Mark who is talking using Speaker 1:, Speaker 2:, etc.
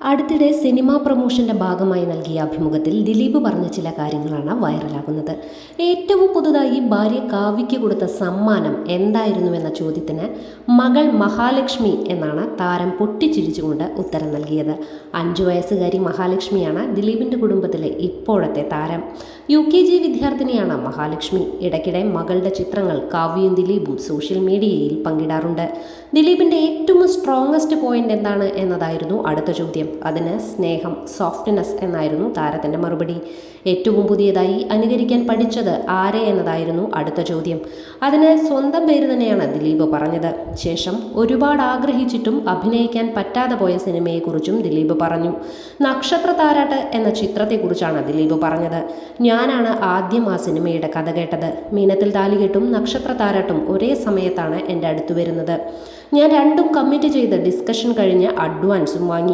Speaker 1: അടുത്തിടെ സിനിമാ പ്രൊമോഷന്റെ ഭാഗമായി നൽകിയ അഭിമുഖത്തിൽ ദിലീപ് പറഞ്ഞ ചില കാര്യങ്ങളാണ് വൈറലാകുന്നത്. ഏറ്റവും പുതുതായി ഭാര്യ കാവ്യയ്ക്ക് കൊടുത്ത സമ്മാനം എന്തായിരുന്നുവെന്ന ചോദ്യത്തിന് മകൾ മഹാലക്ഷ്മി എന്നാണ് താരം പൊട്ടിച്ചിരിച്ചുകൊണ്ട് ഉത്തരം നൽകിയത്. 5 വയസ്സുകാരി മഹാലക്ഷ്മിയാണ് ദിലീപിന്റെ കുടുംബത്തിലെ ഇപ്പോഴത്തെ താരം. UKG വിദ്യാർത്ഥിനിയാണ് മഹാലക്ഷ്മി. ഇടയ്ക്കിടെ മകളുടെ ചിത്രങ്ങൾ കാവ്യയും ദിലീപും സോഷ്യൽ മീഡിയയിൽ പങ്കിടാറുണ്ട്. ദിലീപിന്റെ ഏറ്റവും സ്ട്രോങ്ങസ്റ്റ് പോയിന്റ് എന്താണ് എന്നതായിരുന്നു അടുത്ത ചോദ്യം. അതിന് സ്നേഹം, സോഫ്റ്റ്നെസ് എന്നായിരുന്നു താരത്തിന്റെ മറുപടി. ഏറ്റവും പുതിയതായി അനുകരിക്കാൻ പഠിച്ചത് ആരെ എന്നതായിരുന്നു അടുത്ത ചോദ്യം. അതിന് സ്വന്തം പേര് തന്നെയാണ് ദിലീപ് പറഞ്ഞത്. ശേഷം ഒരുപാട് ആഗ്രഹിച്ചിട്ടും അഭിനയിക്കാൻ പറ്റാതെ പോയ സിനിമയെക്കുറിച്ചും ദിലീപ് പറഞ്ഞു. നക്ഷത്ര താരാട്ട് എന്ന ചിത്രത്തെക്കുറിച്ചാണ് ദിലീപ് പറഞ്ഞത്. ഞാനാണ് ആദ്യം ആ സിനിമയുടെ കഥ കേട്ടത്. മീനത്തിൽ താലികെട്ടും നക്ഷത്ര താരാട്ടും ഒരേ സമയത്താണ് എൻ്റെ അടുത്ത് വരുന്നത്. ഞാൻ രണ്ടും കമ്മിറ്റ് ചെയ്ത് ഡിസ്കഷൻ കഴിഞ്ഞ് അഡ്വാൻസും വാങ്ങി.